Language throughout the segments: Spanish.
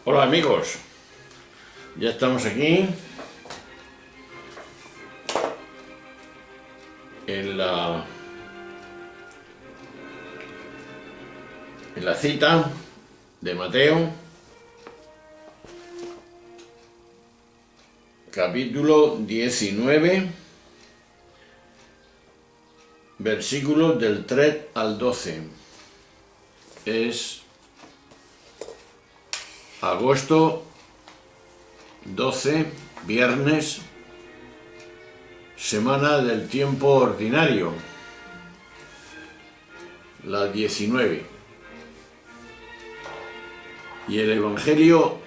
Hola amigos, ya estamos aquí en la cita de Mateo, capítulo 19, versículos del 3 al 12. Es agosto 12, viernes, semana del tiempo ordinario, la 19. Y el Evangelio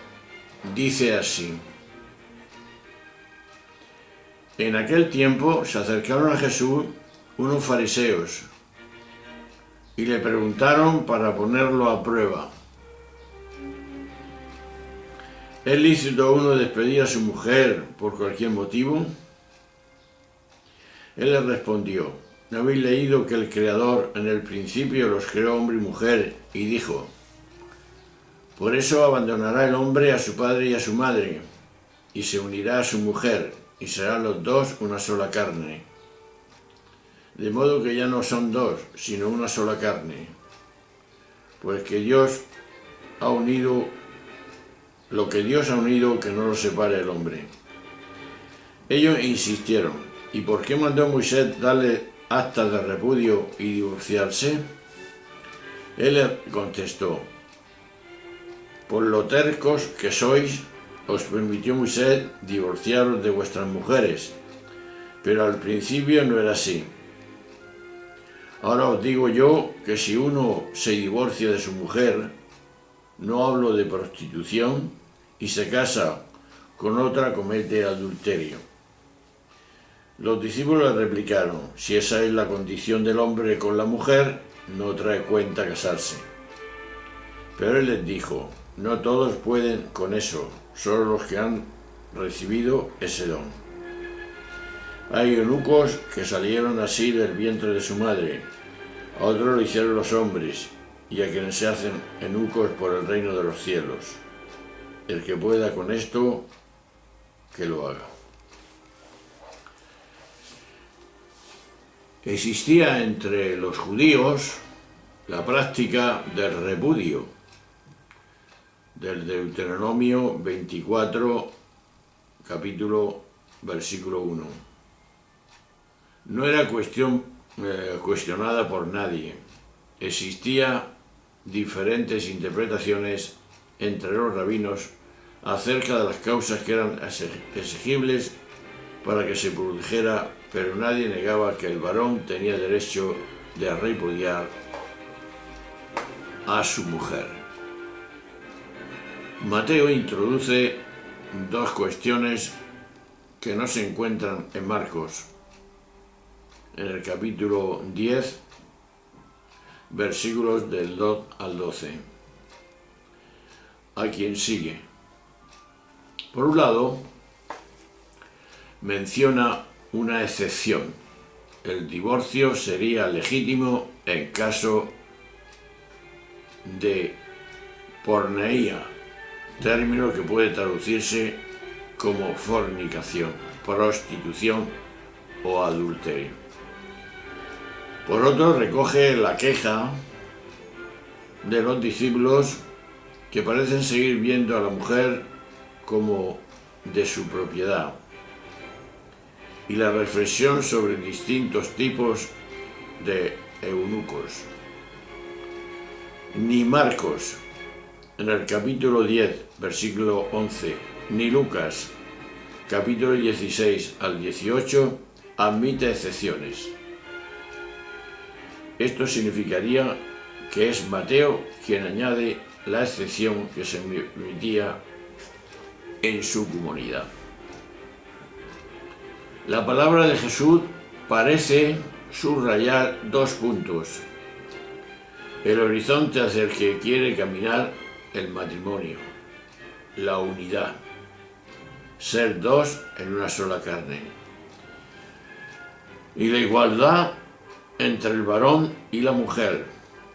dice así: en aquel tiempo se acercaron a Jesús unos fariseos y le preguntaron para ponerlo a prueba: ¿es lícito a uno despedir a su mujer por cualquier motivo? Él les respondió: ¿no habéis leído que el Creador en el principio los creó hombre y mujer y dijo: por eso abandonará el hombre a su padre y a su madre, y se unirá a su mujer, y serán los dos una sola carne? De modo que ya no son dos, sino una sola carne. Pues que Dios ha unido, lo que Dios ha unido, que no lo separe el hombre. Ellos insistieron: ¿y por qué mandó Moisés darle actas de repudio y divorciarse? Él les contestó: por lo tercos que sois, os permitió Moisés divorciaros de vuestras mujeres, pero al principio no era así. Ahora os digo yo que si uno se divorcia de su mujer, no hablo de prostitución, y se casa con otra, comete adulterio. Los discípulos le replicaron: si esa es la condición del hombre con la mujer, no trae cuenta casarse. Pero él les dijo: no todos pueden con eso, solo los que han recibido ese don. Hay eunucos que salieron así del vientre de su madre, a otros lo hicieron los hombres, y a quienes se hacen eunucos por el reino de los cielos. El que pueda con esto, que lo haga. Existía entre los judíos la práctica del repudio, del Deuteronomio 24, capítulo, versículo 1. No era cuestionada por nadie. Existían diferentes interpretaciones entre los rabinos acerca de las causas que eran exigibles para que se produjera, pero nadie negaba que el varón tenía derecho de repudiar a su mujer. Mateo introduce dos cuestiones que no se encuentran en Marcos. En el capítulo 10, versículos del 2 al 12. A quien sigue. Por un lado, menciona una excepción. El divorcio sería legítimo en caso de porneía, término que puede traducirse como fornicación, prostitución o adulterio. Por otro, recoge la queja de los discípulos que parecen seguir viendo a la mujer como de su propiedad, y la reflexión sobre distintos tipos de eunucos. Ni Marcos, en el capítulo 10, versículo 11, ni Lucas, capítulo 16 al 18, admite excepciones. Esto significaría que es Mateo quien añade la excepción que se permitía en su comunidad. La palabra de Jesús parece subrayar dos puntos: el horizonte hacia el que quiere caminar el matrimonio, la unidad, ser dos en una sola carne, y la igualdad entre el varón y la mujer,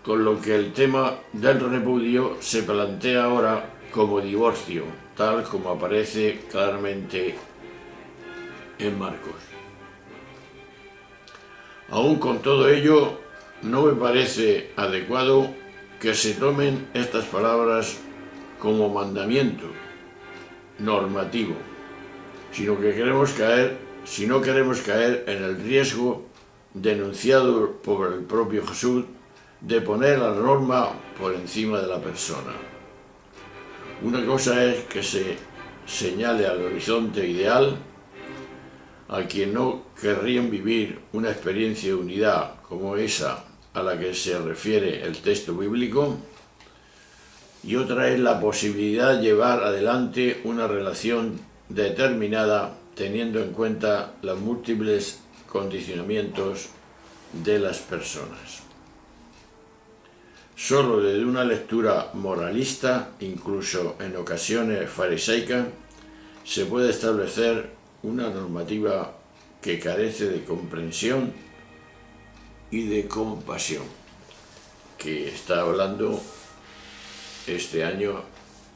con lo que el tema del repudio se plantea ahora como divorcio, tal como aparece claramente en Marcos. Aún con todo ello, no me parece adecuado que se tomen estas palabras como mandamiento normativo, si no queremos caer en el riesgo denunciado por el propio Jesús de poner la norma por encima de la persona. Una cosa es que se señale al horizonte ideal a quien no querrían vivir una experiencia de unidad como esa a la que se refiere el texto bíblico, y otra es la posibilidad de llevar adelante una relación determinada teniendo en cuenta los múltiples condicionamientos de las personas. Solo desde una lectura moralista, incluso en ocasiones farisaica, se puede establecer una normativa que carece de comprensión y de compasión, que está hablando este año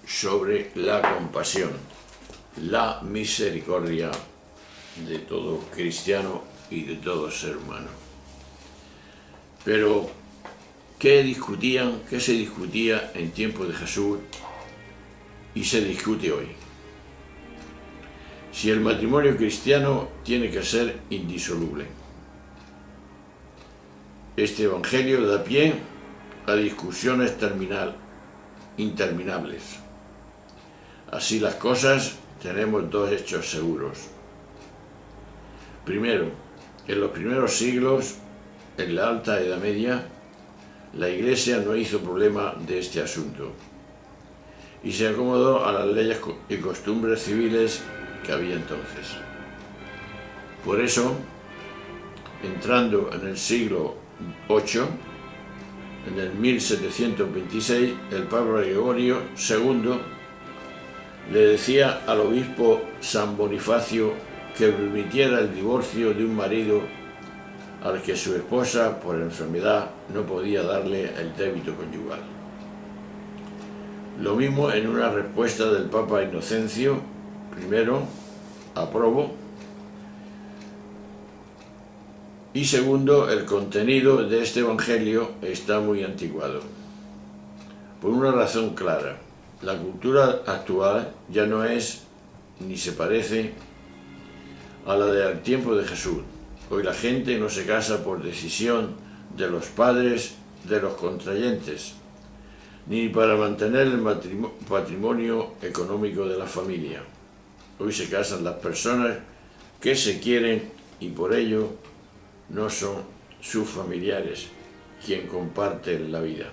sobre la compasión, la misericordia de todo cristiano y de todo ser humano. Pero, ¿qué se discutía en tiempo de Jesús y se discute hoy? Si el matrimonio cristiano tiene que ser indisoluble. Este evangelio da pie a discusiones interminables. Así las cosas, tenemos dos hechos seguros. Primero, en los primeros siglos, en la Alta Edad Media, la Iglesia no hizo problema de este asunto y se acomodó a las leyes y costumbres civiles que había entonces. Por eso, entrando en el siglo VIII, en el 1726, el Papa Gregorio II le decía al obispo San Bonifacio que permitiera el divorcio de un marido al que su esposa, por enfermedad, no podía darle el débito conyugal. Lo mismo en una respuesta del Papa Inocencio I, aprobó, y segundo, el contenido de este evangelio está muy anticuado. Por una razón clara, la cultura actual ya no es ni se parece a la del tiempo de Jesús. Hoy la gente no se casa por decisión de los padres de los contrayentes, ni para mantener el patrimonio económico de la familia. Hoy se casan las personas que se quieren y por ello no son sus familiares quien comparten la vida.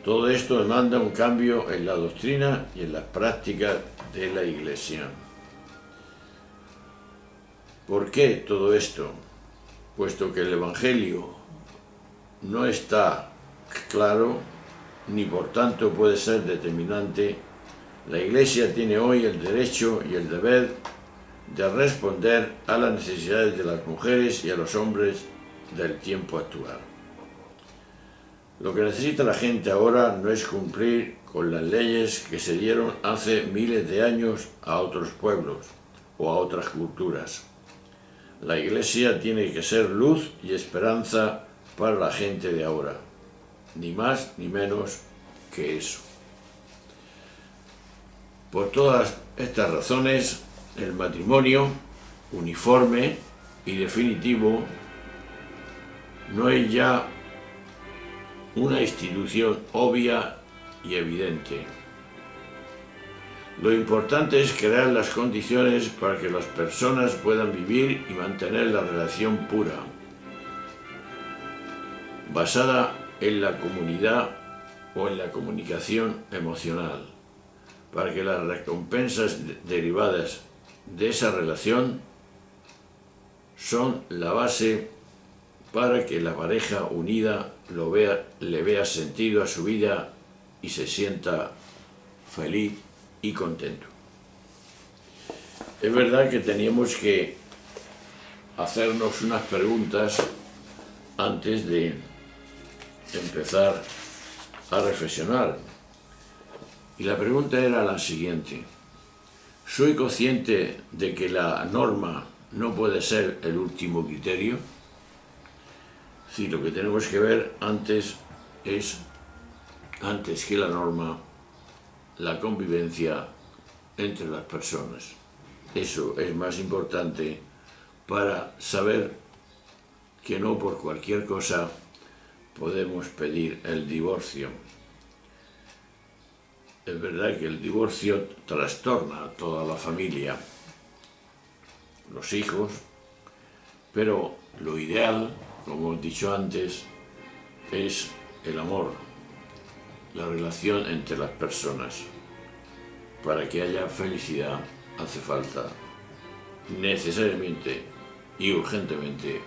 Todo esto demanda un cambio en la doctrina y en las prácticas de la Iglesia. ¿Por qué todo esto? Puesto que el Evangelio no está claro, ni por tanto puede ser determinante, la Iglesia tiene hoy el derecho y el deber de responder a las necesidades de las mujeres y a los hombres del tiempo actual. Lo que necesita la gente ahora no es cumplir con las leyes que se dieron hace miles de años a otros pueblos o a otras culturas. La Iglesia tiene que ser luz y esperanza para la gente de ahora, ni más ni menos que eso. Por todas estas razones, el matrimonio uniforme y definitivo no es ya una institución obvia y evidente. Lo importante es crear las condiciones para que las personas puedan vivir y mantener la relación pura, basada en la comunidad o en la comunicación emocional, para que las recompensas derivadas de esa relación son la base para que la pareja unida le vea sentido a su vida y se sienta feliz y contento. Es verdad que teníamos que hacernos unas preguntas antes de empezar a reflexionar. Y la pregunta era la siguiente: ¿soy consciente de que la norma no puede ser el último criterio? Sí, lo que tenemos que ver antes es, antes que la norma, la convivencia entre las personas. Eso es más importante para saber que no por cualquier cosa podemos pedir el divorcio. Es verdad que el divorcio trastorna a toda la familia, los hijos, pero lo ideal, como he dicho antes, es el amor, la relación entre las personas. Para que haya felicidad hace falta necesariamente y urgentemente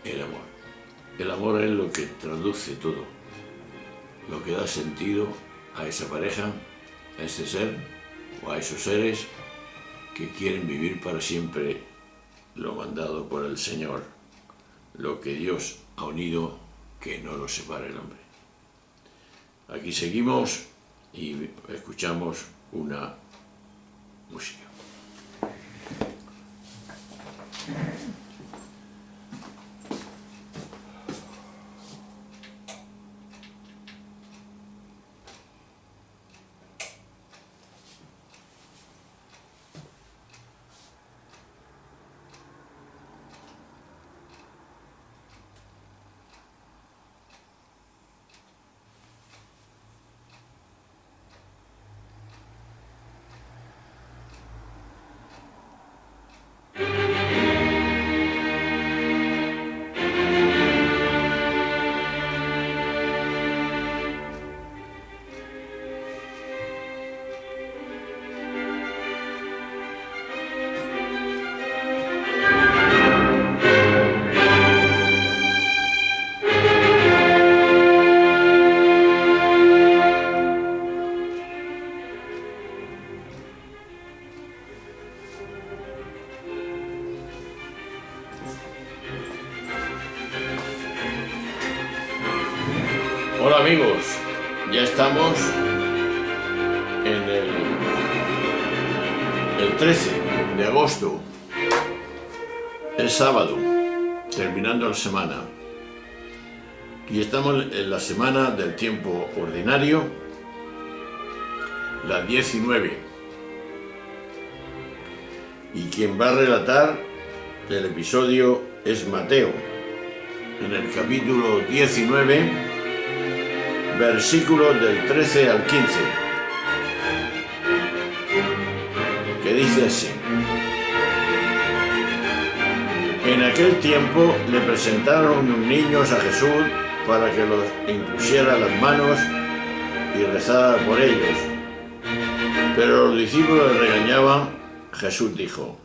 el amor. El amor es lo que traduce todo, lo que da sentido a esa pareja, a ese ser o a esos seres que quieren vivir para siempre lo mandado por el Señor, lo que Dios ha unido, que no lo separe el hombre. Aquí seguimos y escuchamos una música. Hola amigos, ya estamos en el 13 de agosto, el sábado, terminando la semana. Y estamos en la semana del tiempo ordinario, la 19. Y quien va a relatar el episodio es Mateo, en el capítulo 19, versículos del 13 al 15, que dice así: En aquel tiempo le presentaron unos niños a Jesús para que los impusiera las manos y rezara por ellos. Pero los discípulos le regañaban. Jesús dijo: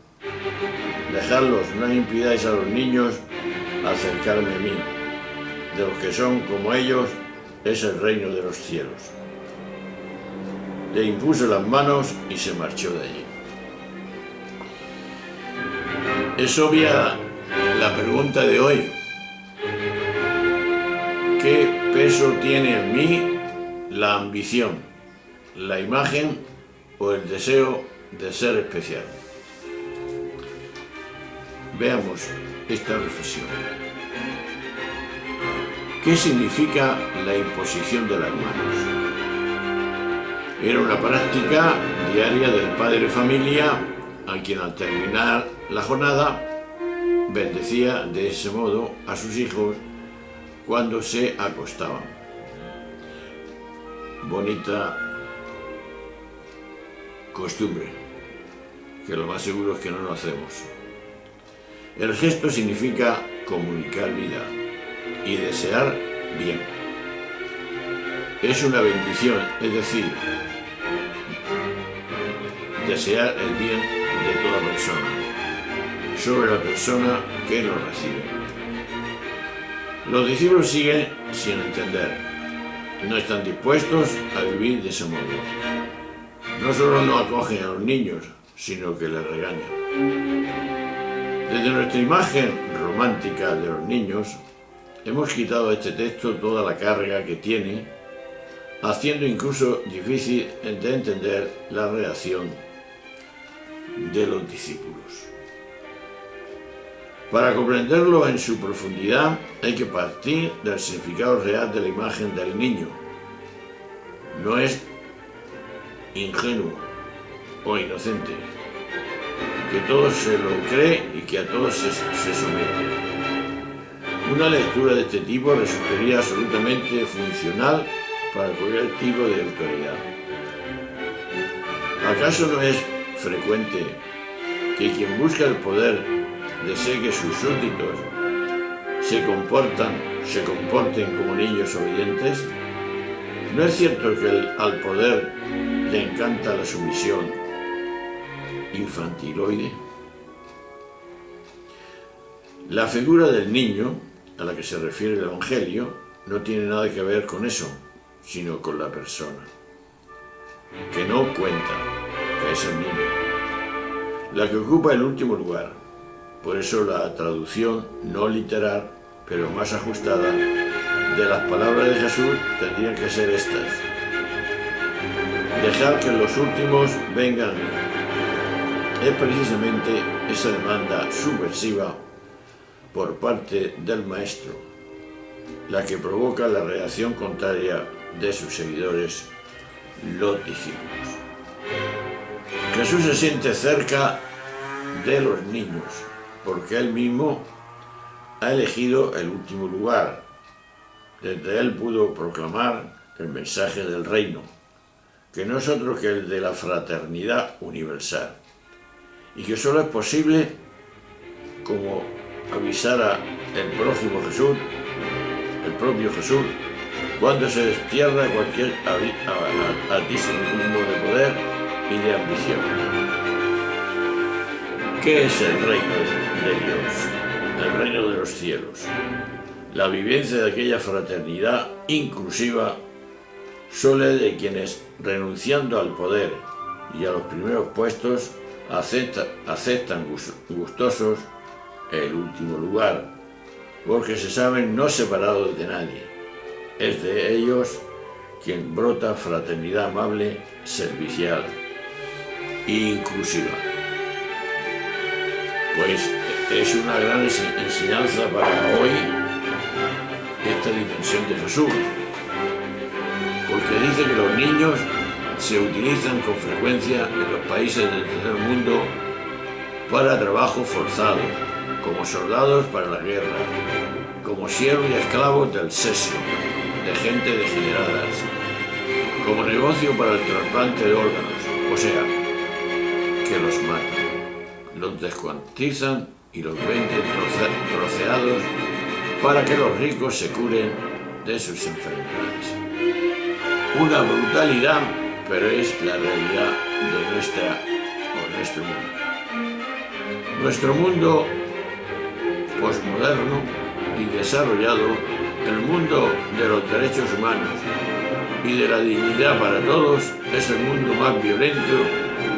Dejadlos, no impidáis a los niños acercarme a mí. De los que son como ellos es el reino de los cielos. Le impuso las manos y se marchó de allí. Es obvia la pregunta de hoy: ¿qué peso tiene en mí la ambición, la imagen o el deseo de ser especial? Veamos esta reflexión. ¿Qué significa la imposición de las manos? Era una práctica diaria del padre de familia, a quien al terminar la jornada bendecía de ese modo a sus hijos cuando se acostaban. Bonita costumbre, que lo más seguro es que no lo hacemos. El gesto significa comunicar vida y desear bien. Es una bendición, es decir, desear el bien de toda persona, sobre la persona que lo recibe. Los discípulos siguen sin entender, no están dispuestos a vivir de ese modo. No solo no acogen a los niños, sino que les regañan. Desde nuestra imagen romántica de los niños, hemos quitado a este texto toda la carga que tiene haciendo incluso difícil de entender la reacción de los discípulos. Para comprenderlo en su profundidad hay que partir del significado real de la imagen del niño. No es ingenuo o inocente, que todo se lo cree y que a todos se somete. Una lectura de este tipo resultaría absolutamente funcional para cualquier tipo de autoridad. ¿Acaso no es frecuente que quien busca el poder desee que sus súbditos se comporten como niños obedientes? ¿No es cierto que al poder le encanta la sumisión infantiloide? La figura del niño, a la que se refiere el Evangelio, no tiene nada que ver con eso, sino con la persona, que no cuenta, que es el niño, la que ocupa el último lugar. Por eso la traducción no literal, pero más ajustada, de las palabras de Jesús tendrían que ser estas: dejar que los últimos vengan a mí. Es precisamente esa demanda subversiva por parte del Maestro la que provoca la reacción contraria de sus seguidores, los discípulos. Jesús se siente cerca de los niños porque él mismo ha elegido el último lugar. Desde él pudo proclamar el mensaje del reino, que no es otro que el de la fraternidad universal, y que solo es posible como avisara el prójimo Jesús, el propio Jesús, cuando se destierra cualquier atisbo de poder y de ambición. ¿Qué es el reino de Dios? El reino de los cielos. La vivencia de aquella fraternidad inclusiva solo de quienes, renunciando al poder y a los primeros puestos, aceptan gustosos el último lugar, porque se saben no separados de nadie. Es de ellos quien brota fraternidad amable, servicial e inclusiva. Pues es una gran enseñanza para hoy esta dimensión de Jesús, porque dice que los niños se utilizan con frecuencia en los países del tercer mundo para trabajo forzado, como soldados para la guerra, como siervos y esclavos del sexo, de gente degeneradas, como negocio para el trasplante de órganos, o sea, que los matan, los descuartizan y los venden troceados para que los ricos se curen de sus enfermedades. Una brutalidad, pero es la realidad de nuestro mundo. Nuestro mundo posmoderno y desarrollado, el mundo de los derechos humanos y de la dignidad para todos, es el mundo más violento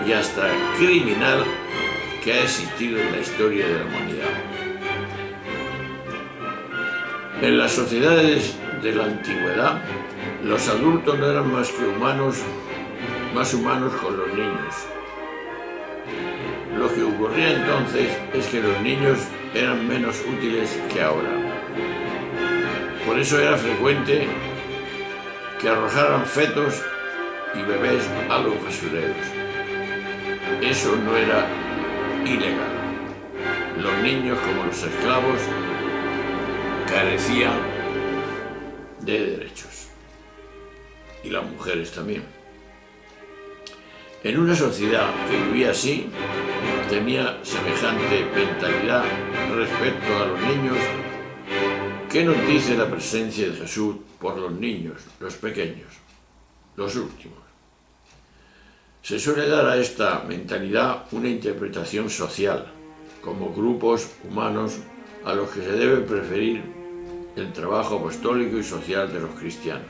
y hasta criminal que ha existido en la historia de la humanidad. En las sociedades de la antigüedad, los adultos no eran más que más humanos con los niños. Lo que ocurría entonces es que los niños eran menos útiles que ahora. Por eso era frecuente que arrojaran fetos y bebés a los basureros. Eso no era ilegal. Los niños, como los esclavos, carecían de derechos. Y las mujeres también. En una sociedad que vivía así, tenía semejante mentalidad respecto a los niños. ¿Qué nos dice la presencia de Jesús por los niños, los pequeños, los últimos? Se suele dar a esta mentalidad una interpretación social, como grupos humanos a los que se debe preferir el trabajo apostólico y social de los cristianos.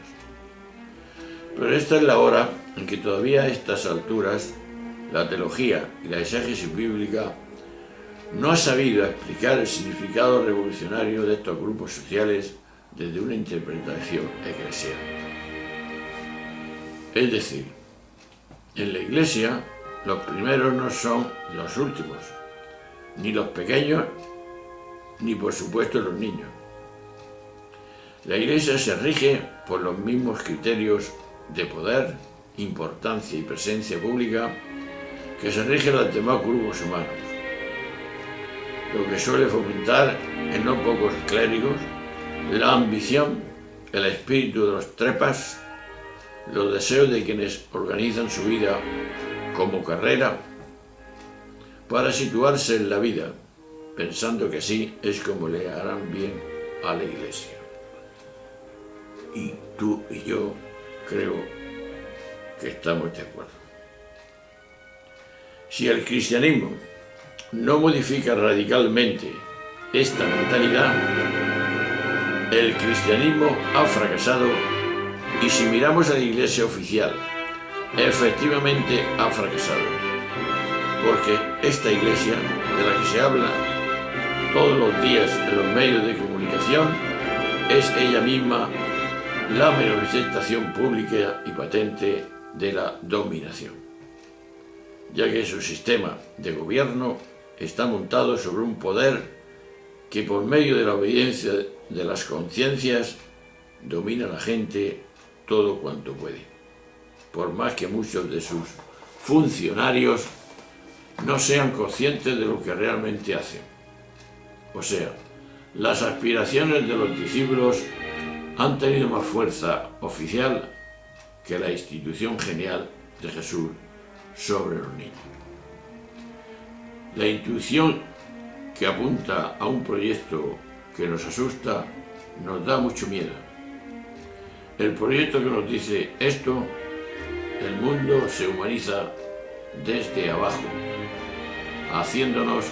Pero esta es la hora en que todavía a estas alturas la teología y la exégesis bíblica no ha sabido explicar el significado revolucionario de estos grupos sociales desde una interpretación eclesial. Es decir, en la Iglesia los primeros no son los últimos, ni los pequeños, ni por supuesto los niños. La Iglesia se rige por los mismos criterios de poder, importancia y presencia pública que se rigen los demás grupos humanos, lo que suele fomentar en no pocos clérigos la ambición, el espíritu de los trepas, los deseos de quienes organizan su vida como carrera para situarse en la vida, pensando que así es como le harán bien a la Iglesia. Y tú y yo creo que estamos de acuerdo. Si el cristianismo no modifica radicalmente esta mentalidad, el cristianismo ha fracasado, y si miramos a la Iglesia oficial, efectivamente ha fracasado, porque esta Iglesia de la que se habla todos los días en los medios de comunicación es ella misma la manifestación pública y patente de la dominación, ya que su sistema de gobierno está montado sobre un poder que por medio de la obediencia de las conciencias domina a la gente todo cuanto puede, por más que muchos de sus funcionarios no sean conscientes de lo que realmente hacen. O sea, las aspiraciones de los discípulos han tenido más fuerza oficial que la institución genial de Jesús sobre los niños. La intuición que apunta a un proyecto que nos asusta nos da mucho miedo. El proyecto que nos dice esto: el mundo se humaniza desde abajo, haciéndonos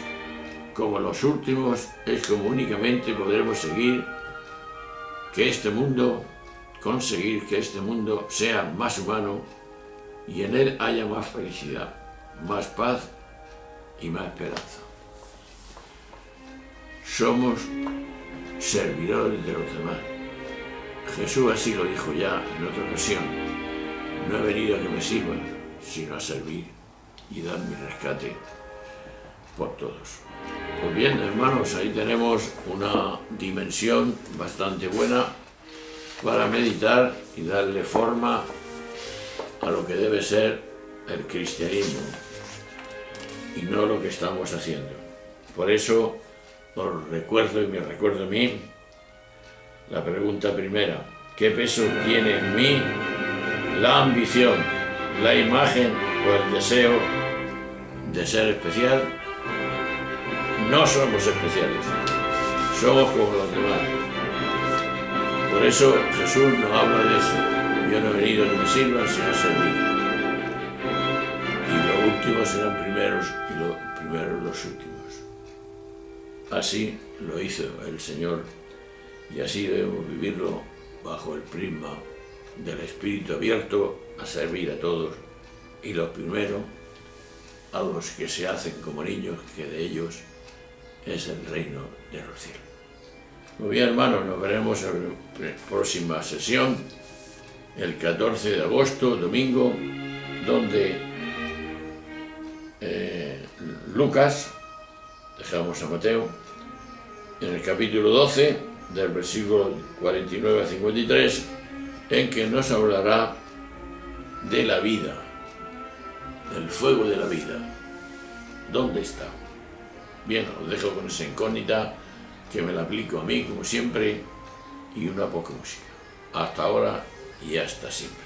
como los últimos, es como únicamente podremos conseguir que este mundo sea más humano y en él haya más felicidad, más paz y más esperanza. Somos servidores de los demás. Jesús así lo dijo ya en otra ocasión: no he venido a que me sirvan, sino a servir y dar mi rescate por todos. Pues bien, hermanos, ahí tenemos una dimensión bastante buena para meditar y darle forma a lo que debe ser el cristianismo y no lo que estamos haciendo. Por eso os recuerdo y me recuerdo a mí la pregunta primera: ¿qué peso tiene en mí la ambición, la imagen o el deseo de ser especial? No somos especiales, somos como los demás. Por eso Jesús nos habla de eso: yo no he venido a que me sirvan, sino a servir. Y los últimos serán primeros y los primeros los últimos. Así lo hizo el Señor y así debemos vivirlo, bajo el prisma del espíritu abierto a servir a todos, y los primeros a los que se hacen como niños, que de ellos es el reino de los cielos. Muy bien, hermanos, nos veremos en la próxima sesión, el 14 de agosto, domingo, donde Lucas, dejamos a Mateo, en el capítulo 12, del versículo 49 a 53, en que nos hablará de la vida, del fuego de la vida. ¿Dónde está? Bien, os dejo con esa incógnita, que me la aplico a mí, como siempre, y una poca música. Hasta ahora y hasta siempre.